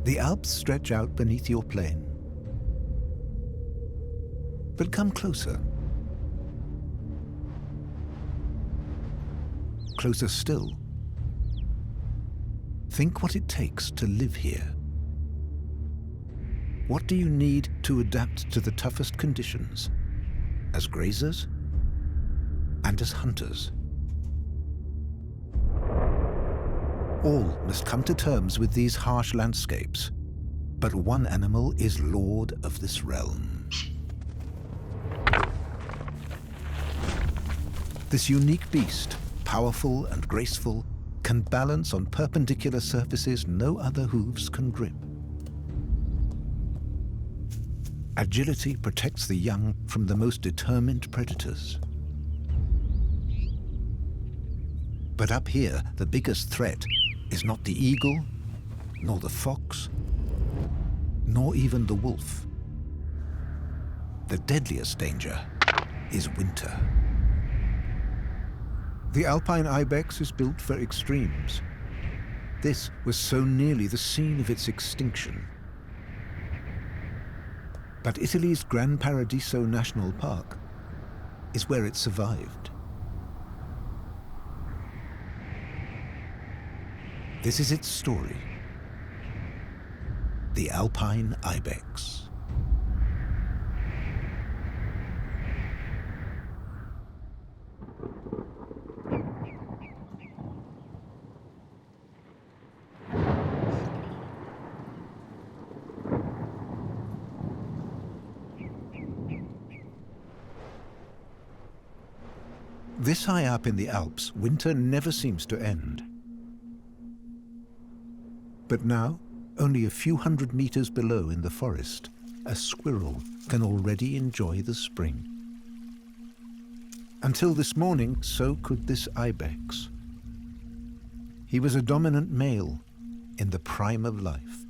The Alps stretch out beneath your plane. But come closer. Closer still. Think what it takes to live here. What do you need to adapt to the toughest conditions, as grazers and as hunters? All must come to terms with these harsh landscapes, but one animal is lord of this realm. This unique beast, powerful and graceful, can balance on perpendicular surfaces no other hooves can grip. Agility protects the young from the most determined predators. But up here, the biggest threat is not the eagle, nor the fox, nor even the wolf. The deadliest danger is winter. The Alpine Ibex is built for extremes. This was so nearly the scene of its extinction. But Italy's Gran Paradiso National Park is where it survived. This is its story. The Alpine Ibex. This high up in the Alps, winter never seems to end. But now, only a few hundred meters below in the forest, a squirrel can already enjoy the spring. Until this morning, so could this ibex. He was a dominant male in the prime of life.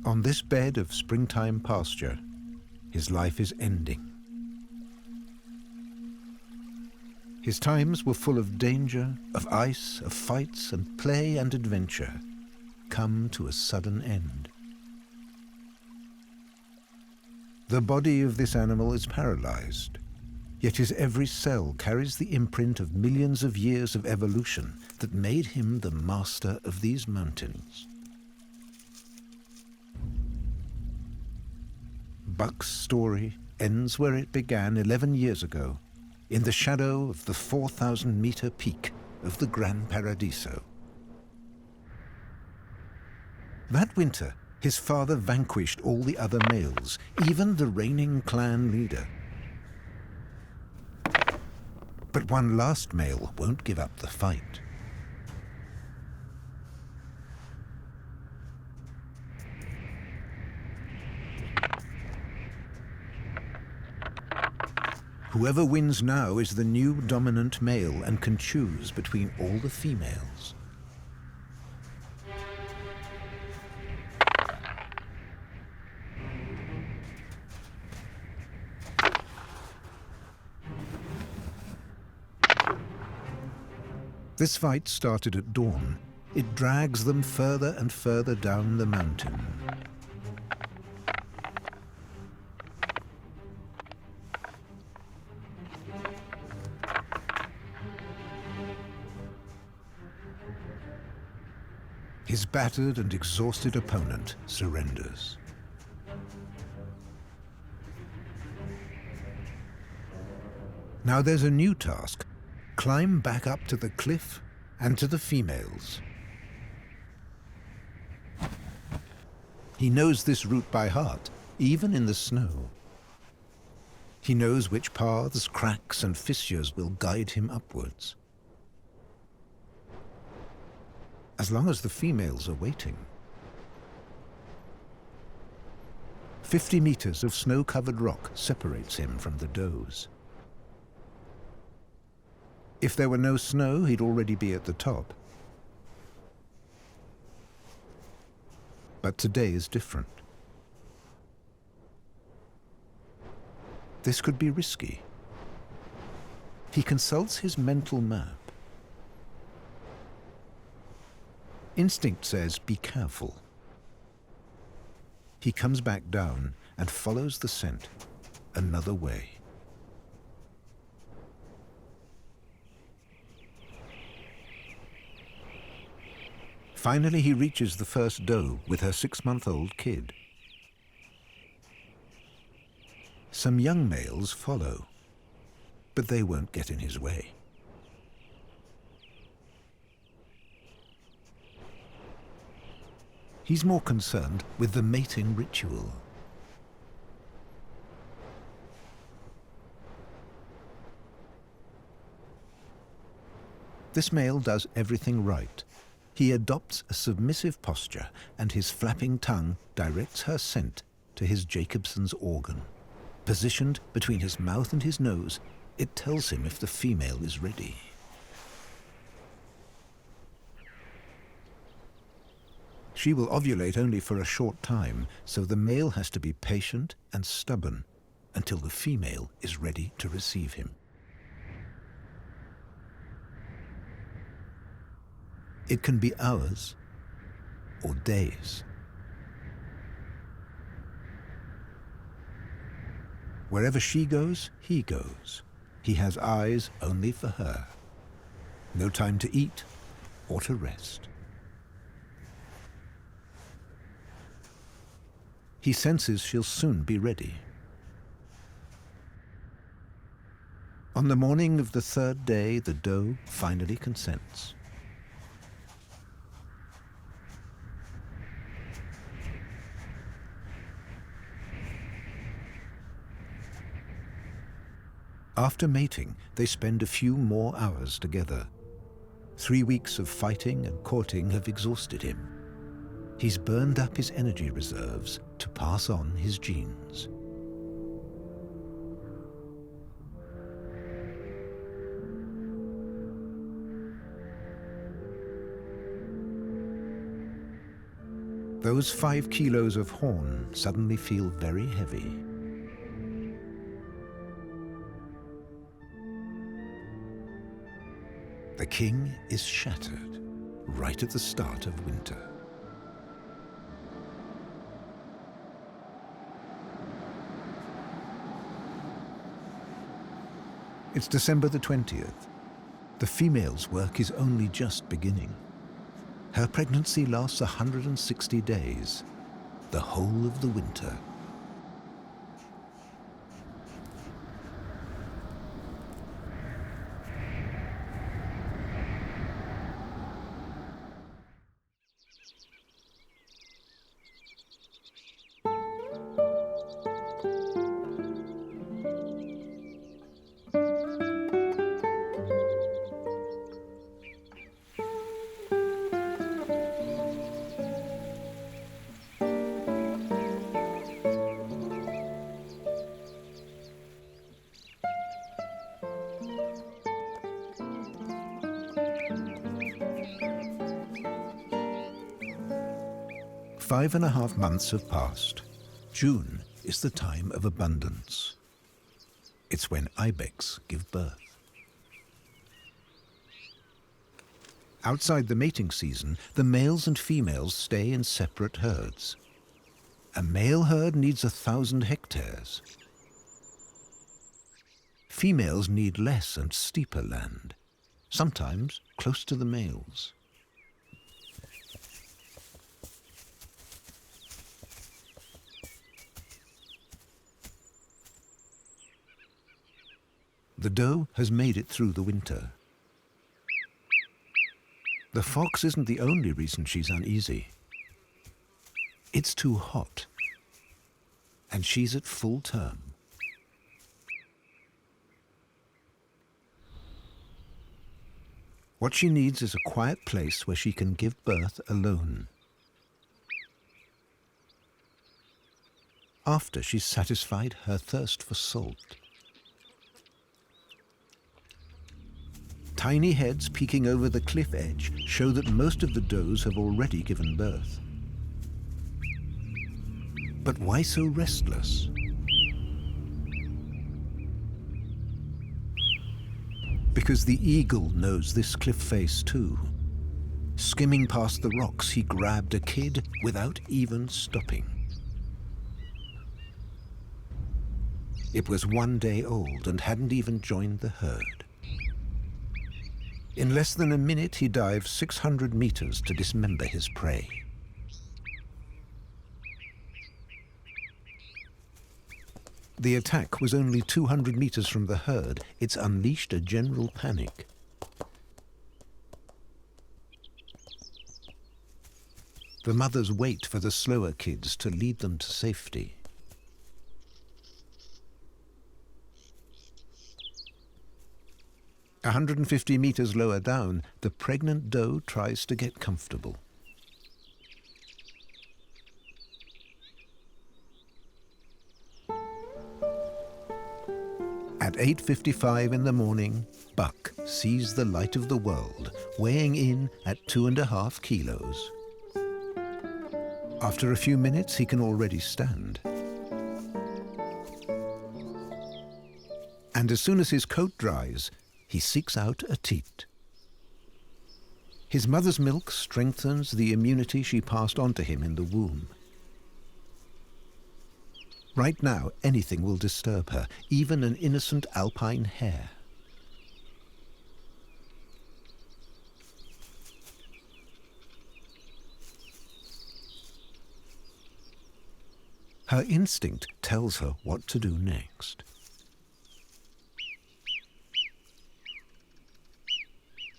On this bed of springtime pasture, his life is ending. His times were full of danger, of ice, of fights and play and adventure, come to a sudden end. The body of this animal is paralyzed, yet his every cell carries the imprint of millions of years of evolution that made him the master of these mountains. Buck's story ends where it began 11 years ago, in the shadow of the 4,000-meter peak of the Gran Paradiso. That winter, his father vanquished all the other males, even the reigning clan leader. But one last male won't give up the fight. Whoever wins now is the new dominant male and can choose between all the females. This fight started at dawn. It drags them further and further down the mountain. His battered and exhausted opponent surrenders. Now there's a new task. Climb back up to the cliff and to the females. He knows this route by heart, even in the snow. He knows which paths, cracks, and fissures will guide him upwards. As long as the females are waiting. 50 meters of snow-covered rock separates him from the does. If there were no snow, he'd already be at the top. But today is different. This could be risky. He consults his mental map. Instinct says, be careful. He comes back down and follows the scent another way. Finally, he reaches the first doe with her 6-month-old kid. Some young males follow, but they won't get in his way. He's more concerned with the mating ritual. This male does everything right. He adopts a submissive posture, and his flapping tongue directs her scent to his Jacobson's organ. Positioned between his mouth and his nose, it tells him if the female is ready. She will ovulate only for a short time, so the male has to be patient and stubborn until the female is ready to receive him. It can be hours or days. Wherever she goes, he goes. He has eyes only for her. No time to eat or to rest. He senses she'll soon be ready. On the morning of the third day, the doe finally consents. After mating, they spend a few more hours together. 3 weeks of fighting and courting have exhausted him. He's burned up his energy reserves to pass on his genes. Those 5 kilos of horn suddenly feel very heavy. The king is shattered right at the start of winter. It's December the 20th. The female's work is only just beginning. Her pregnancy lasts 160 days, the whole of the winter. Five and a half months have passed. June is the time of abundance. It's when ibex give birth. Outside the mating season, the males and females stay in separate herds. A male herd needs 1,000 hectares. Females need less and steeper land, sometimes close to the males. The doe has made it through the winter. The fox isn't the only reason she's uneasy. It's too hot, and she's at full term. What she needs is a quiet place where she can give birth alone. After she's satisfied her thirst for salt. Tiny heads peeking over the cliff edge show that most of the does have already given birth. But why so restless? Because the eagle knows this cliff face too. Skimming past the rocks, he grabbed a kid without even stopping. It was 1 day old and hadn't even joined the herd. In less than a minute, he dived 600 meters to dismember his prey. The attack was only 200 meters from the herd. It's unleashed a general panic. The mothers wait for the slower kids to lead them to safety. A 150 meters lower down, the pregnant doe tries to get comfortable. At 8:55 in the morning, Buck sees the light of the world, weighing in at 2.5 kilos. After a few minutes, he can already stand. And as soon as his coat dries, he seeks out a teat. His mother's milk strengthens the immunity she passed on to him in the womb. Right now, anything will disturb her, even an innocent alpine hare. Her instinct tells her what to do next.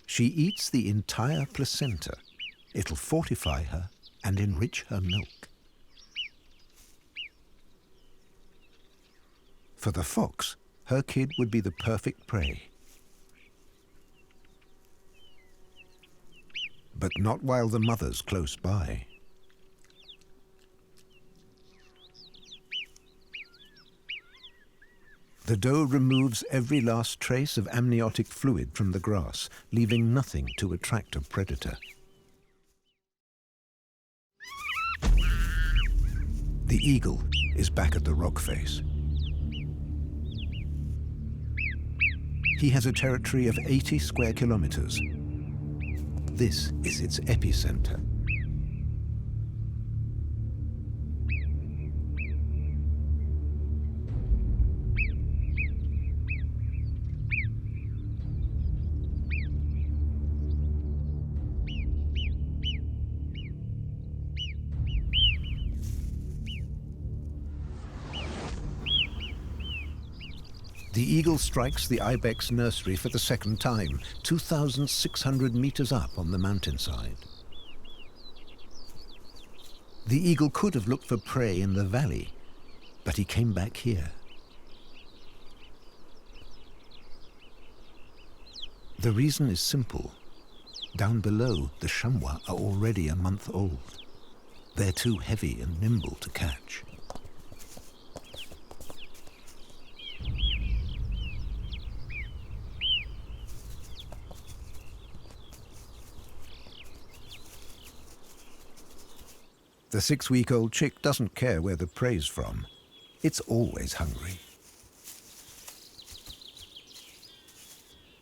She eats the entire placenta. It'll fortify her and enrich her milk. For the fox, her kid would be the perfect prey. But not while the mother's close by. The doe removes every last trace of amniotic fluid from the grass, leaving nothing to attract a predator. The eagle is back at the rock face. He has a territory of 80 square kilometers. This is its epicenter. The eagle strikes the Ibex nursery for the second time, 2,600 meters up on the mountainside. The eagle could have looked for prey in the valley, but he came back here. The reason is simple. Down below, the chamois are already a month old. They're too heavy and nimble to catch. The 6-week-old chick doesn't care where the prey's from. It's always hungry.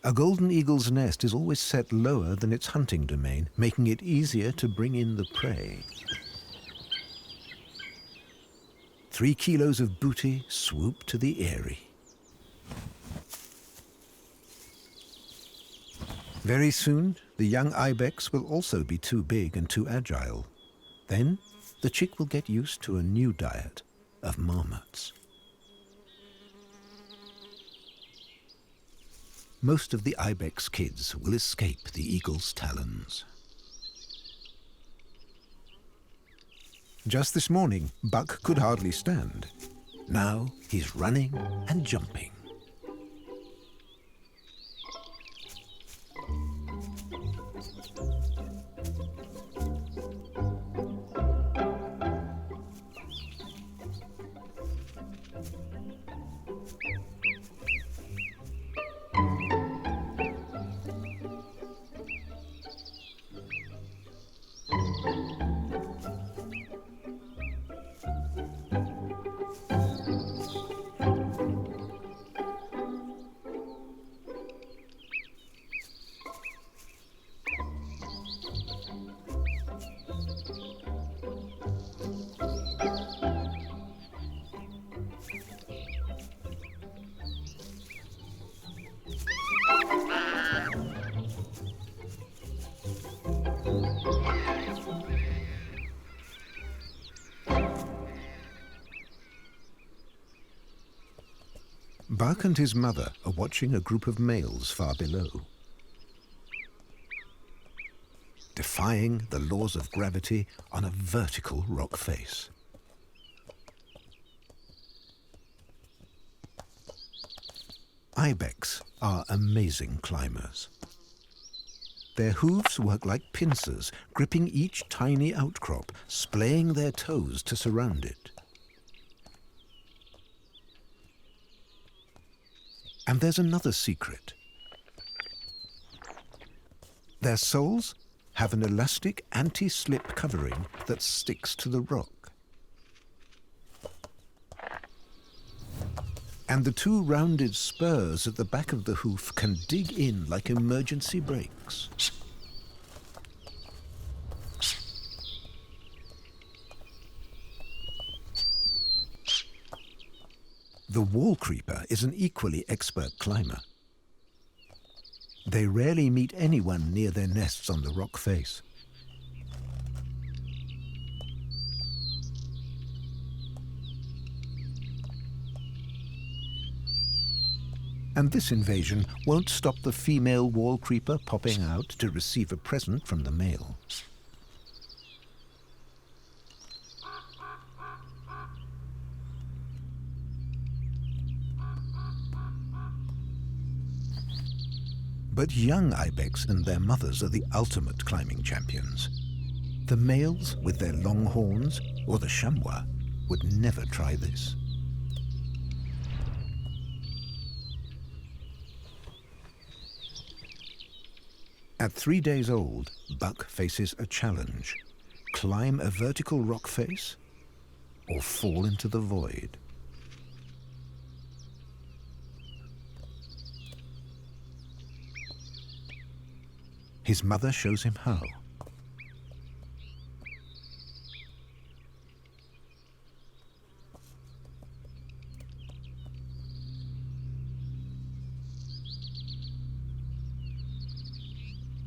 A golden eagle's nest is always set lower than its hunting domain, making it easier to bring in the prey. 3 kilos of booty swoop to the eyrie. Very soon, the young ibex will also be too big and too agile. Then, the chick will get used to a new diet of marmots. Most of the ibex kids will escape the eagle's talons. Just this morning, Buck could hardly stand. Now he's running and jumping. Buck and his mother are watching a group of males far below. Defying the laws of gravity on a vertical rock face. Ibex are amazing climbers. Their hooves work like pincers, gripping each tiny outcrop, splaying their toes to surround it. And there's another secret. Their soles have an elastic anti-slip covering that sticks to the rock. And the two rounded spurs at the back of the hoof can dig in like emergency brakes. The wall creeper is an equally expert climber. They rarely meet anyone near their nests on the rock face. And this invasion won't stop the female wall creeper popping out to receive a present from the male. But young ibex and their mothers are the ultimate climbing champions. The males with their long horns, or the chamois, would never try this. At 3 days old, Buck faces a challenge: climb a vertical rock face or fall into the void. His mother shows him how.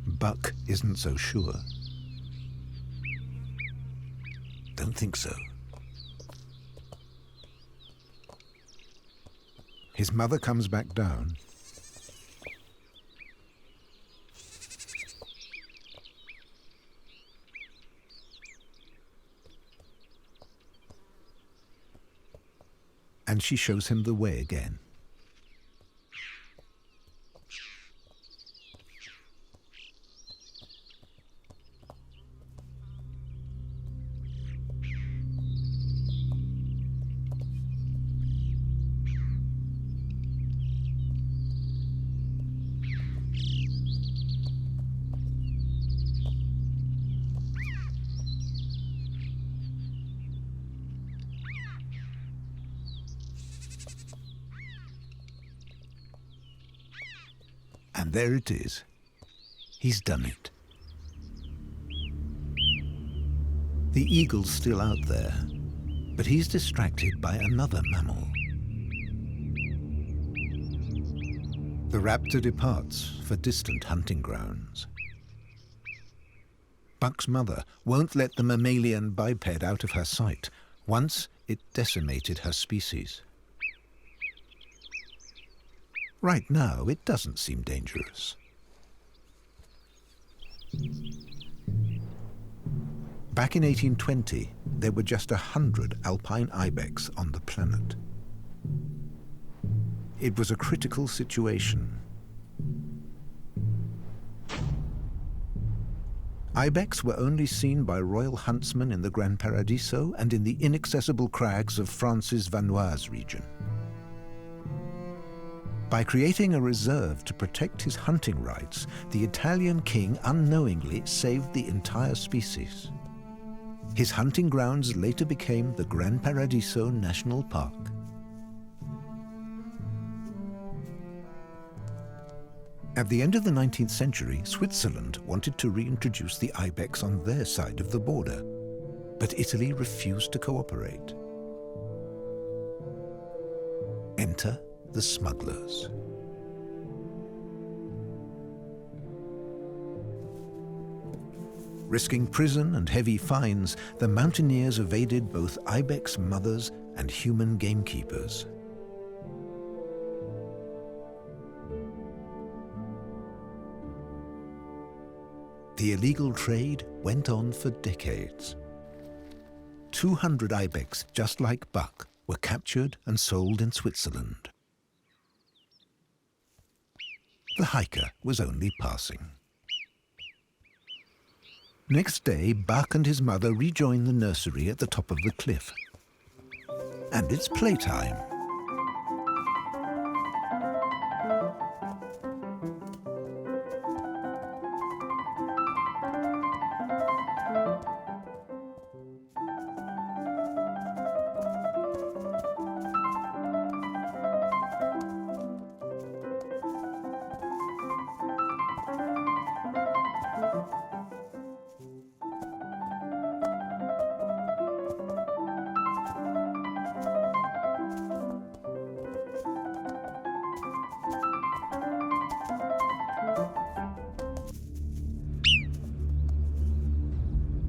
Buck isn't so sure. Don't think so. His mother comes back down. And she shows him the way again. And there it is. He's done it. The eagle's still out there, but he's distracted by another mammal. The raptor departs for distant hunting grounds. Buck's mother won't let the mammalian biped out of her sight. Once it decimated her species. Right now, it doesn't seem dangerous. Back in 1820, there were just 100 Alpine Ibex on the planet. It was a critical situation. Ibex were only seen by royal huntsmen in the Gran Paradiso and in the inaccessible crags of France's Vanoise region. By creating a reserve to protect his hunting rights, the Italian king unknowingly saved the entire species. His hunting grounds later became the Gran Paradiso National Park. At the end of the 19th century, Switzerland wanted to reintroduce the ibex on their side of the border, but Italy refused to cooperate. Enter the smugglers. Risking prison and heavy fines, the mountaineers evaded both ibex mothers and human gamekeepers. The illegal trade went on for decades. 200 ibex, just like Buck, were captured and sold in Switzerland. The hiker was only passing. Next day, Buck and his mother rejoin the nursery at the top of the cliff. And it's playtime.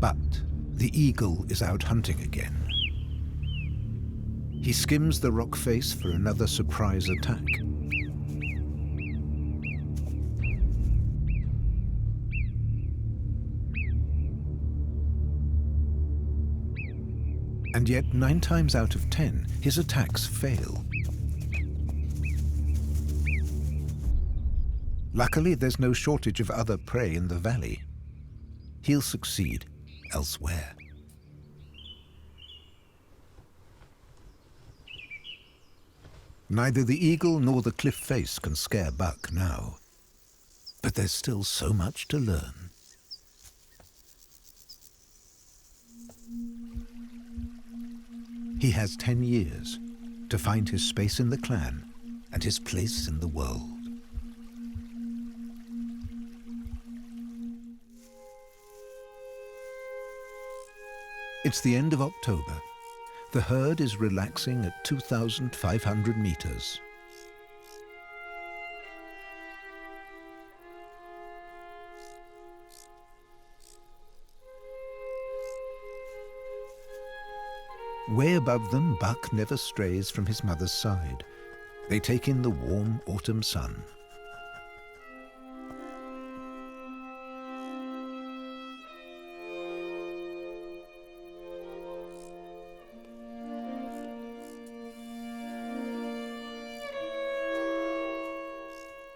But the eagle is out hunting again. He skims the rock face for another surprise attack. And yet, 9 times out of 10, his attacks fail. Luckily, there's no shortage of other prey in the valley. He'll succeed elsewhere. Neither the eagle nor the cliff face can scare Buck now. But there's still so much to learn. He has 10 years to find his space in the clan and his place in the world. It's the end of October. The herd is relaxing at 2,500 meters. Way above them, Buck never strays from his mother's side. They take in the warm autumn sun.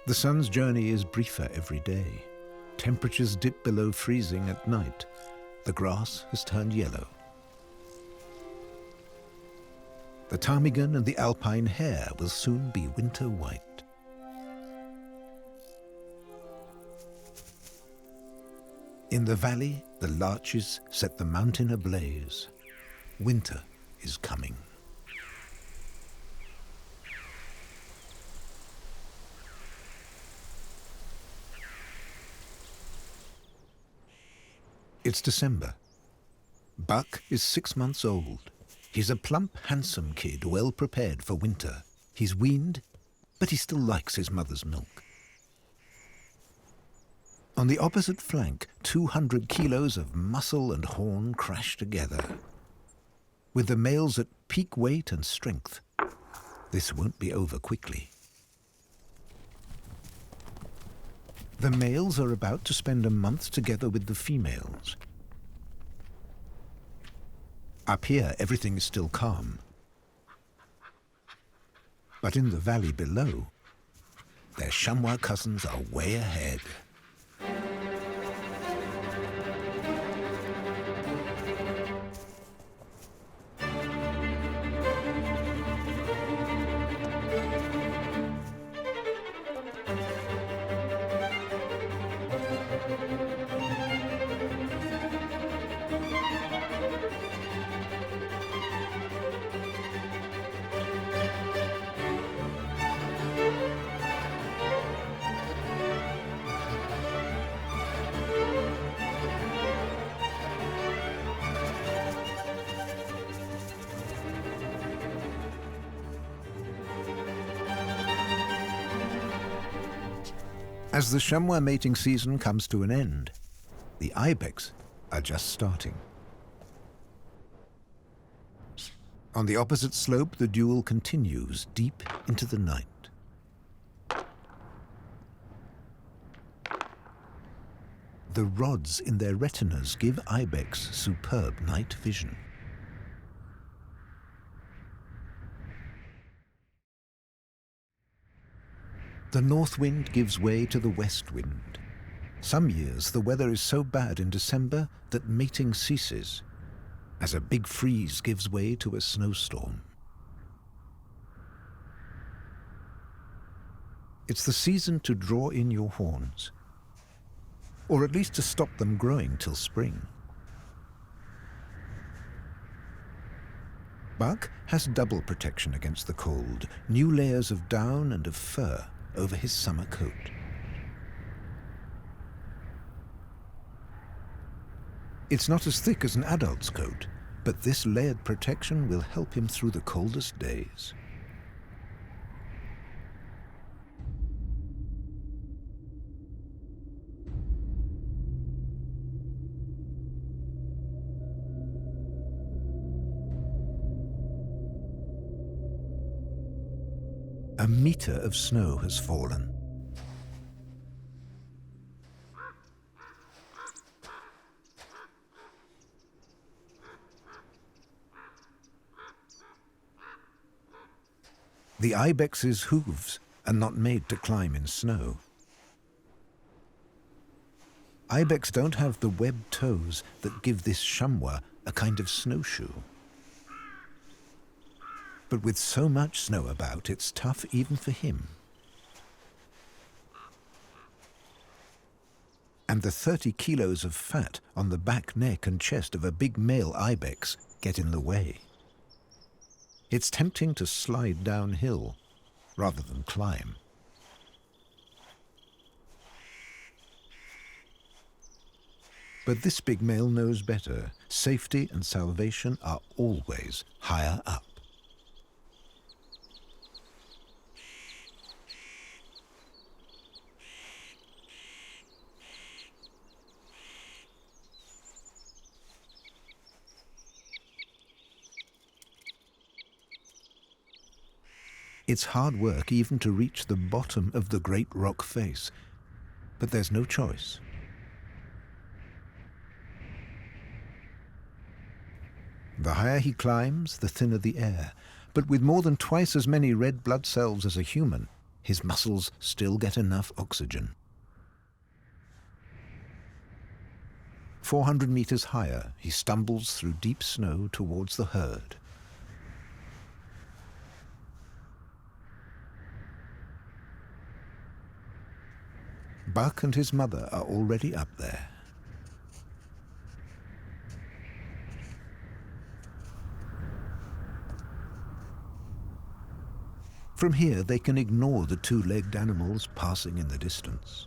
The sun's journey is briefer every day. Temperatures dip below freezing at night. The grass has turned yellow. The ptarmigan and the Alpine hare will soon be winter white. In the valley, the larches set the mountain ablaze. Winter is coming. It's December. Buck is 6 months old. He's a plump, handsome kid, well prepared for winter. He's weaned, but he still likes his mother's milk. On the opposite flank, 200 kilos of muscle and horn crash together. With the males at peak weight and strength, this won't be over quickly. The males are about to spend a month together with the females. Up here, everything is still calm. But in the valley below, their chamois cousins are way ahead. As the chamois mating season comes to an end, the ibex are just starting. On the opposite slope, the duel continues deep into the night. The rods in their retinas give ibex superb night vision. The north wind gives way to the west wind. Some years the weather is so bad in December that mating ceases, as a big freeze gives way to a snowstorm. It's the season to draw in your horns, or at least to stop them growing till spring. Buck has double protection against the cold, new layers of down and of fur over his summer coat. It's not as thick as an adult's coat, but this layered protection will help him through the coldest days. A meter of snow has fallen. The ibex's hooves are not made to climb in snow. Ibex don't have the webbed toes that give this chamois a kind of snowshoe. But with so much snow about, it's tough even for him. And the 30 kilos of fat on the back, neck and chest of a big male ibex get in the way. It's tempting to slide downhill rather than climb. But this big male knows better. Safety and salvation are always higher up. It's hard work even to reach the bottom of the great rock face, but there's no choice. The higher he climbs, the thinner the air, but with more than twice as many red blood cells as a human, his muscles still get enough oxygen. 400 meters higher, he stumbles through deep snow towards the herd. Buck and his mother are already up there. From here, they can ignore the two-legged animals passing in the distance.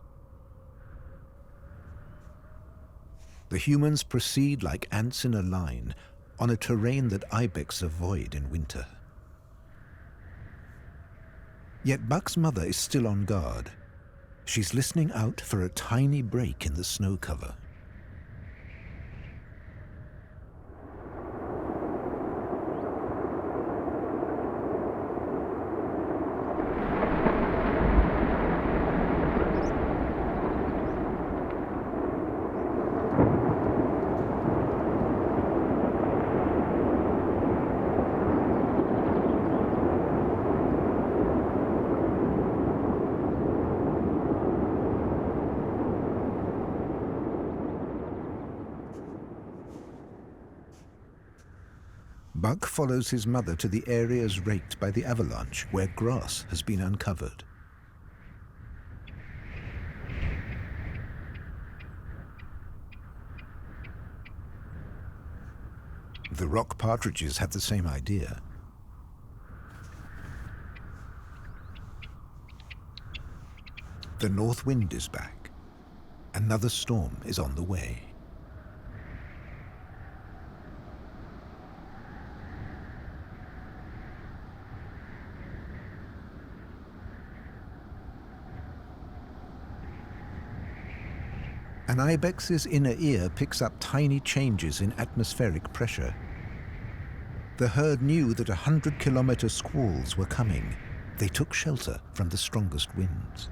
The humans proceed like ants in a line on a terrain that ibex avoid in winter. Yet Buck's mother is still on guard. She's listening out for a tiny break in the snow cover. Buck follows his mother to the areas raked by the avalanche where grass has been uncovered. The rock partridges have the same idea. The north wind is back. Another storm is on the way. An ibex's inner ear picks up tiny changes in atmospheric pressure. The herd knew that 100-kilometer squalls were coming. They took shelter from the strongest winds.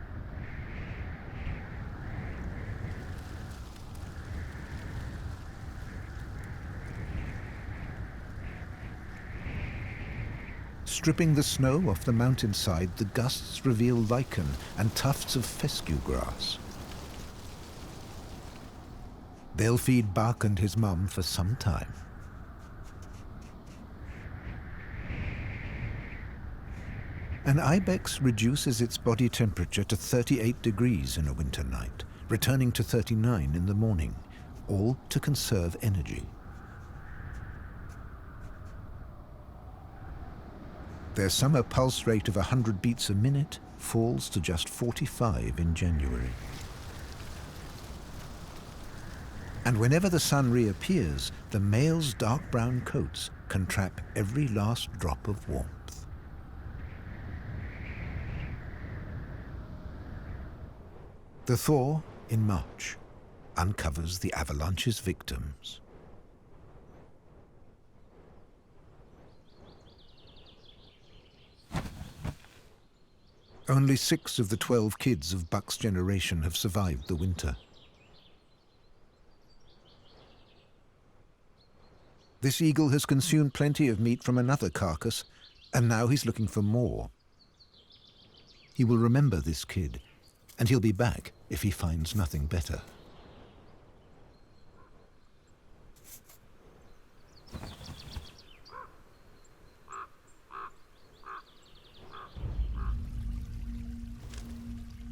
Stripping the snow off the mountainside, the gusts reveal lichen and tufts of fescue grass. They'll feed Buck and his mum for some time. An ibex reduces its body temperature to 38 degrees in a winter night, returning to 39 in the morning, all to conserve energy. Their summer pulse rate of 100 beats a minute falls to just 45 in January. And whenever the sun reappears, the male's dark brown coats can trap every last drop of warmth. The thaw in March uncovers the avalanche's victims. Only 6 of the 12 kids of Buck's generation have survived the winter. This eagle has consumed plenty of meat from another carcass, and now he's looking for more. He will remember this kid, and he'll be back if he finds nothing better.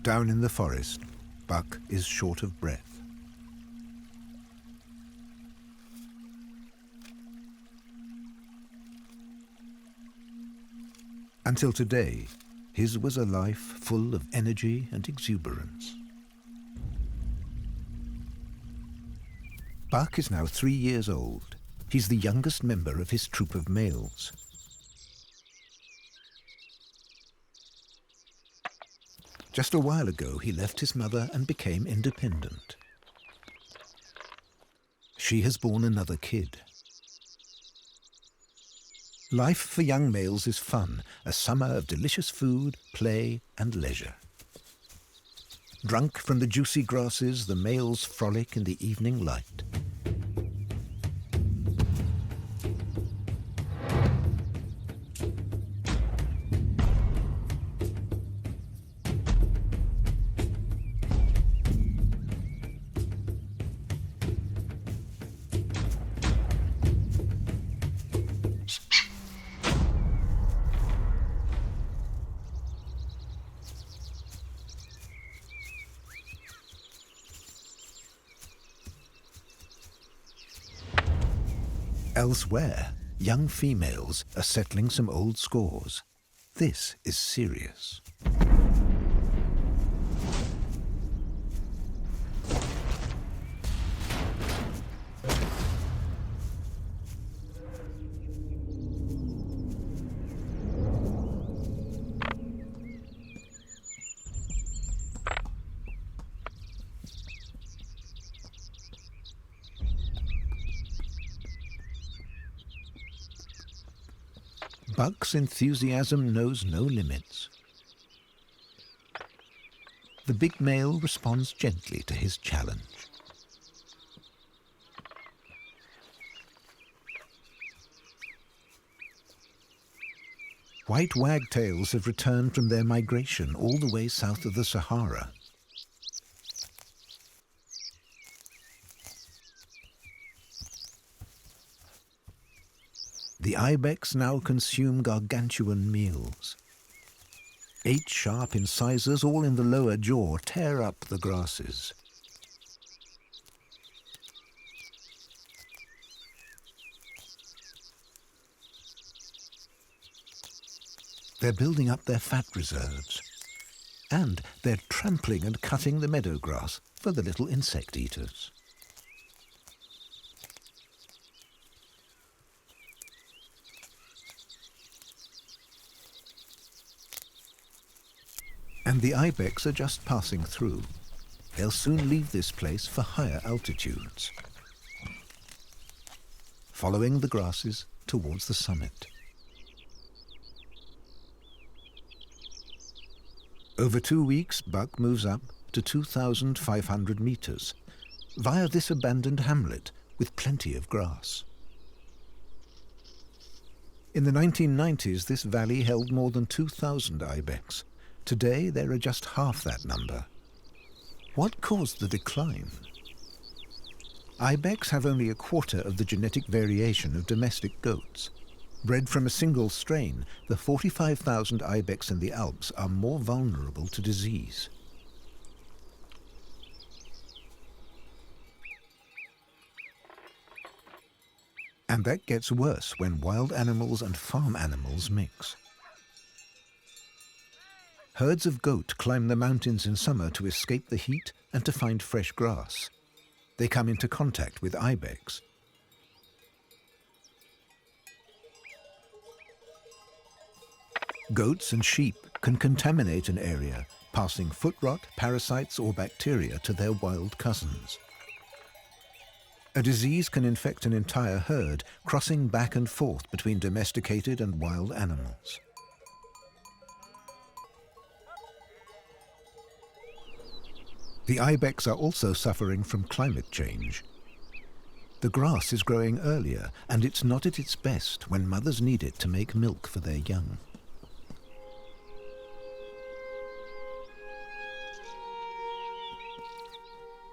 Down in the forest, Buck is short of breath. Until today, his was a life full of energy and exuberance. Buck is now 3 years old. He's the youngest member of his troop of males. Just a while ago, he left his mother and became independent. She has borne another kid. Life for young males is fun, a summer of delicious food, play, and leisure. Drunk from the juicy grasses, the males frolic in the evening light. Elsewhere, young females are settling some old scores. This is serious. Buck's enthusiasm knows no limits. The big male responds gently to his challenge. White wagtails have returned from their migration all the way south of the Sahara. The ibex now consume gargantuan meals. 8 sharp incisors, all in the lower jaw, tear up the grasses. They're building up their fat reserves. And they're trampling and cutting the meadow grass for the little insect eaters. And the ibex are just passing through. They'll soon leave this place for higher altitudes, following the grasses towards the summit. Over 2 weeks, Buck moves up to 2,500 meters via this abandoned hamlet with plenty of grass. In the 1990s, this valley held more than 2,000 ibex. Today, there are just half that number. What caused the decline? Ibex have only a quarter of the genetic variation of domestic goats. Bred from a single strain, the 45,000 ibex in the Alps are more vulnerable to disease. And that gets worse when wild animals and farm animals mix. Herds of goat climb the mountains in summer to escape the heat and to find fresh grass. They come into contact with ibex. Goats and sheep can contaminate an area, passing foot rot, parasites or bacteria to their wild cousins. A disease can infect an entire herd, crossing back and forth between domesticated and wild animals. The ibex are also suffering from climate change. The grass is growing earlier, and it's not at its best when mothers need it to make milk for their young.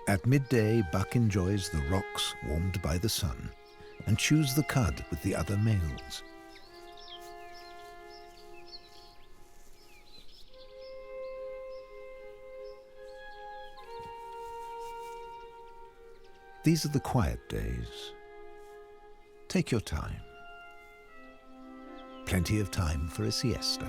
At midday, Buck enjoys the rocks warmed by the sun and chews the cud with the other males. These are the quiet days. Take your time. Plenty of time for a siesta.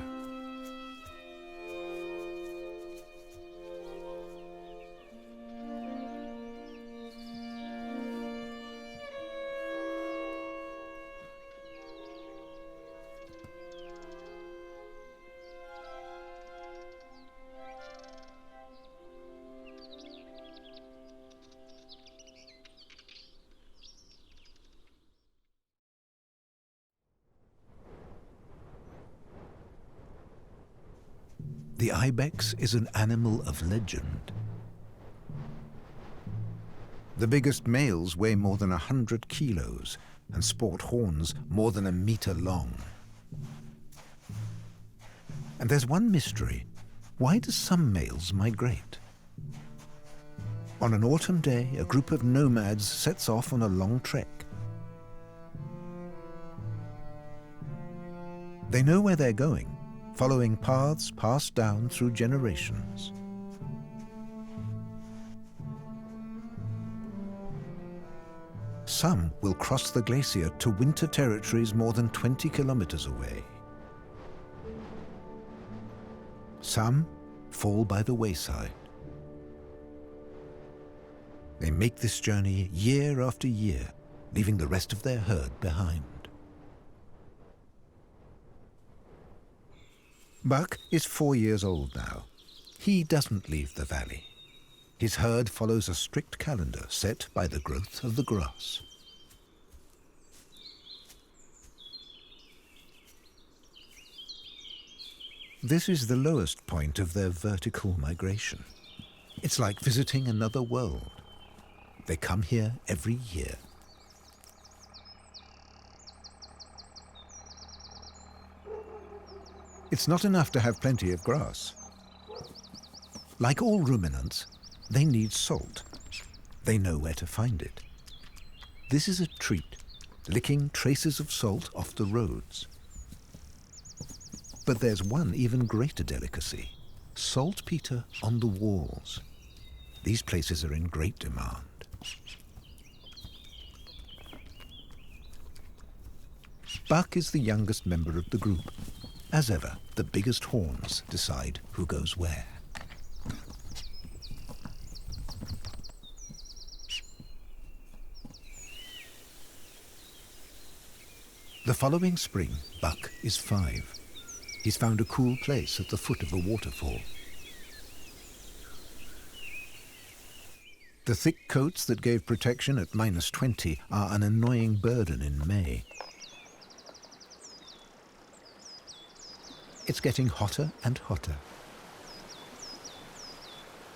The ibex is an animal of legend. The biggest males weigh more than 100 kilos and sport horns more than 1 meter long. And there's one mystery. Why do some males migrate? On an autumn day, a group of nomads sets off on a long trek. They know where they're going, following paths passed down through generations. Some will cross the glacier to winter territories more than 20 kilometers away. Some fall by the wayside. They make this journey year after year, leaving the rest of their herd behind. Buck is 4 years old now. He doesn't leave the valley. His herd follows a strict calendar set by the growth of the grass. This is the lowest point of their vertical migration. It's like visiting another world. They come here every year. It's not enough to have plenty of grass. Like all ruminants, they need salt. They know where to find it. This is a treat, licking traces of salt off the roads. But there's one even greater delicacy: saltpeter on the walls. These places are in great demand. Buck is the youngest member of the group. As ever, the biggest horns decide who goes where. The following spring, Buck is 5. He's found a cool place at the foot of a waterfall. The thick coats that gave protection at -20 are an annoying burden in May. It's getting hotter and hotter.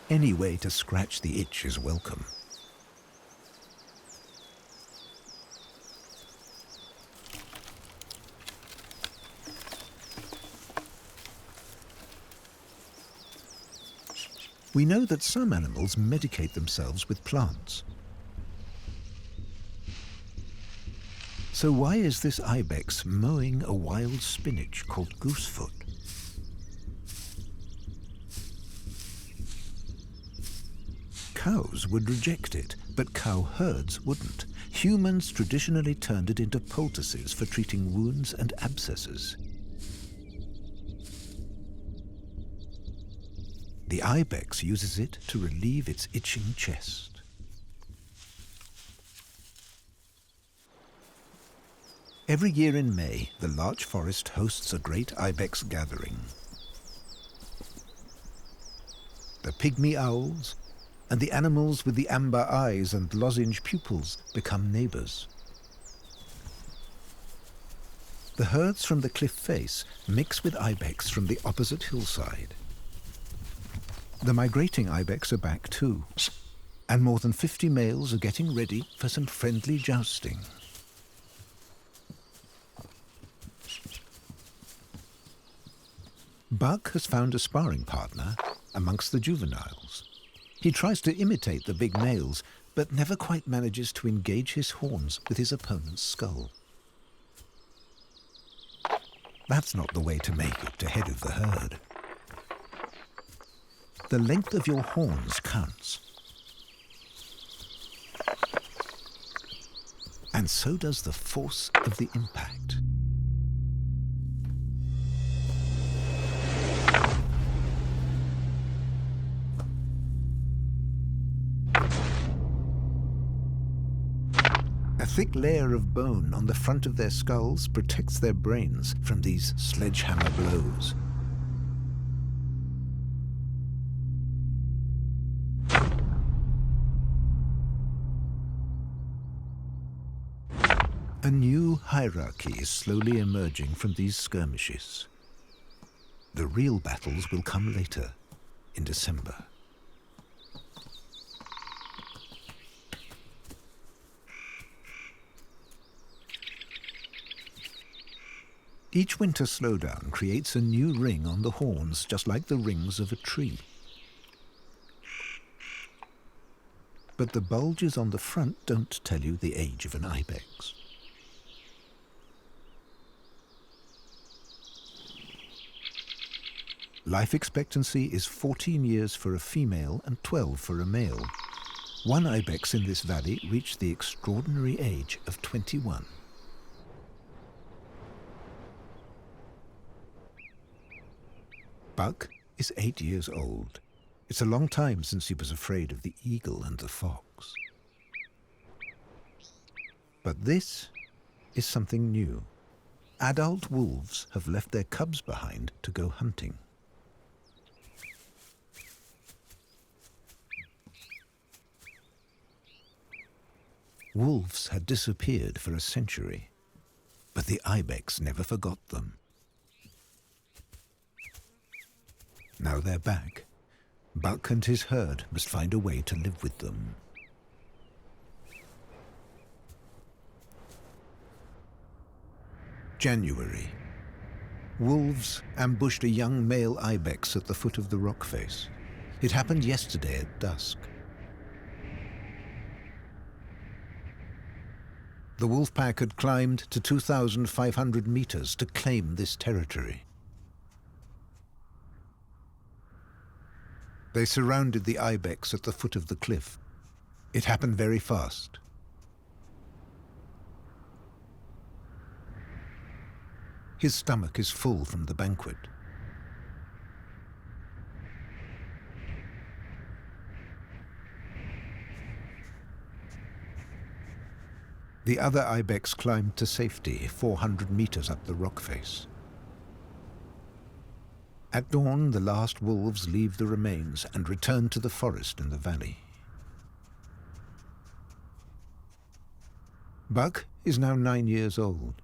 Any way to scratch the itch is welcome. We know that some animals medicate themselves with plants. So why is this ibex mowing a wild spinach called goosefoot? Cows would reject it, but cow herds wouldn't. Humans traditionally turned it into poultices for treating wounds and abscesses. The ibex uses it to relieve its itching chest. Every year in May, the larch forest hosts a great ibex gathering. The pygmy owls and the animals with the amber eyes and lozenge pupils become neighbors. The herds from the cliff face mix with ibex from the opposite hillside. The migrating ibex are back too, and more than 50 males are getting ready for some friendly jousting. Buck has found a sparring partner amongst the juveniles. He tries to imitate the big males, but never quite manages to engage his horns with his opponent's skull. That's not the way to make it to head of the herd. The length of your horns counts. And so does the force of the impact. A thick layer of bone on the front of their skulls protects their brains from these sledgehammer blows. A new hierarchy is slowly emerging from these skirmishes. The real battles will come later, in December. Each winter slowdown creates a new ring on the horns, just like the rings of a tree. But the bulges on the front don't tell you the age of an ibex. Life expectancy is 14 years for a female and 12 for a male. One ibex in this valley reached the extraordinary age of 21. Buck is 8 years old. It's a long time since he was afraid of the eagle and the fox. But this is something new. Adult wolves have left their cubs behind to go hunting. Wolves had disappeared for a century, but the ibex never forgot them. Now they're back. Buck and his herd must find a way to live with them. January. Wolves ambushed a young male ibex at the foot of the rock face. It happened yesterday at dusk. The wolf pack had climbed to 2,500 meters to claim this territory. They surrounded the ibex at the foot of the cliff. It happened very fast. His stomach is full from the banquet. The other ibex climbed to safety 400 meters up the rock face. At dawn, the last wolves leave the remains and return to the forest in the valley. Buck is now 9 years old.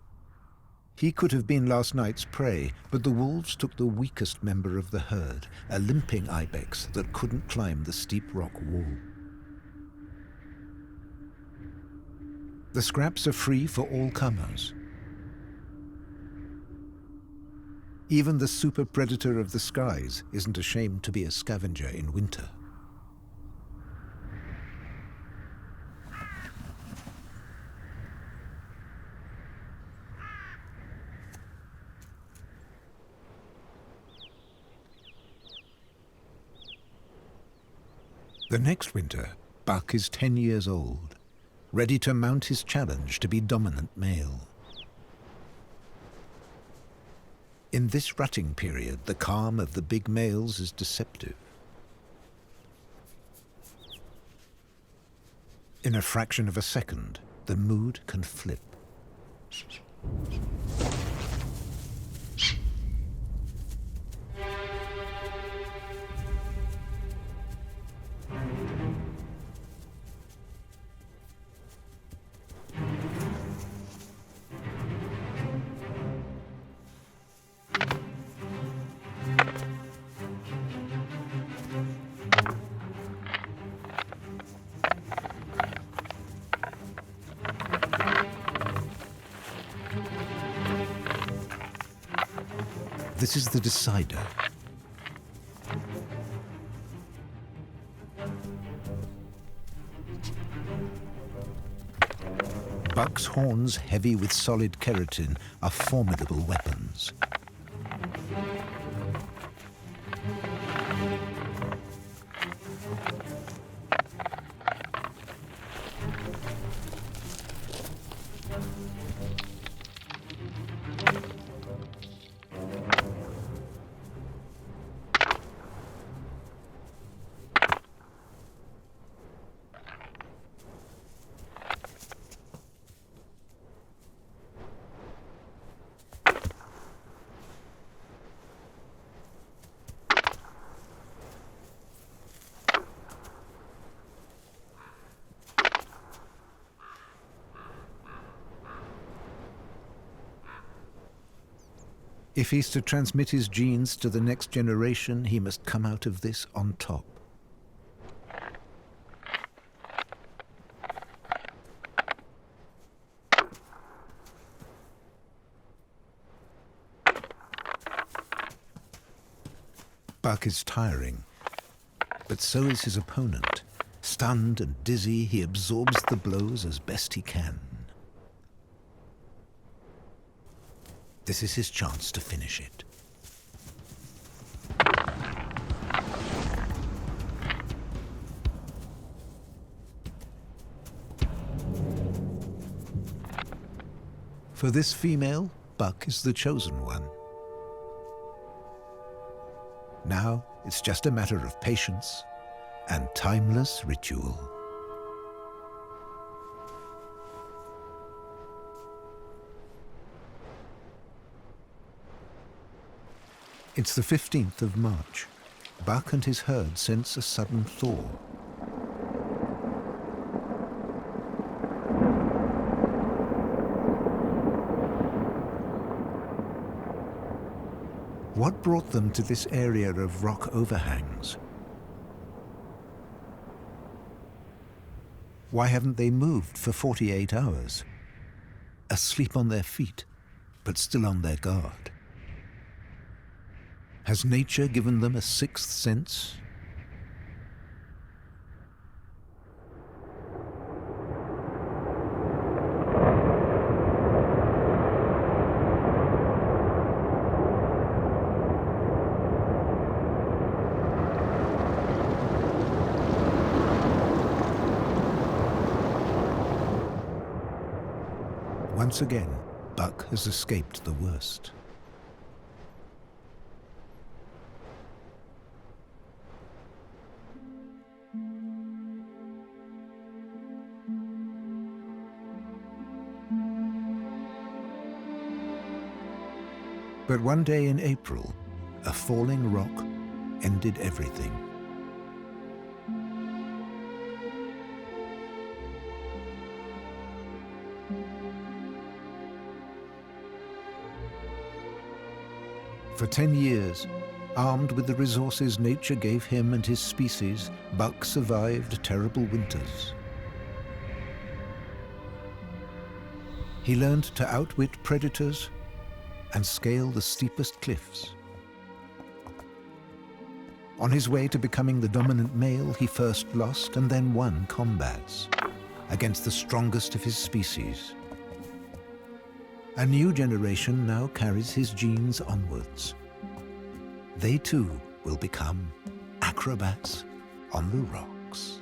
He could have been last night's prey, but the wolves took the weakest member of the herd, a limping ibex that couldn't climb the steep rock wall. The scraps are free for all comers. Even the super predator of the skies isn't ashamed to be a scavenger in winter. The next winter, Buck is 10 years old, ready to mount his challenge to be dominant male. In this rutting period, the calm of the big males is deceptive. In a fraction of a second, the mood can flip. This is the decider. Buck's horns, heavy with solid keratin, are formidable weapons. If he's to transmit his genes to the next generation, he must come out of this on top. Buck is tiring, but so is his opponent. Stunned and dizzy, he absorbs the blows as best he can. This is his chance to finish it. For this female, Buck is the chosen one. Now it's just a matter of patience and timeless ritual. It's the 15th of March. Buck and his herd sense a sudden thaw. What brought them to this area of rock overhangs? Why haven't they moved for 48 hours? Asleep on their feet, but still on their guard. Has nature given them a sixth sense? Once again, Buck has escaped the worst. But one day in April, a falling rock ended everything. For 10 years, armed with the resources nature gave him and his species, Buck survived terrible winters. He learned to outwit predators and scale the steepest cliffs. On his way to becoming the dominant male, he first lost and then won combats against the strongest of his species. A new generation now carries his genes onwards. They too will become acrobats on the rock. fox.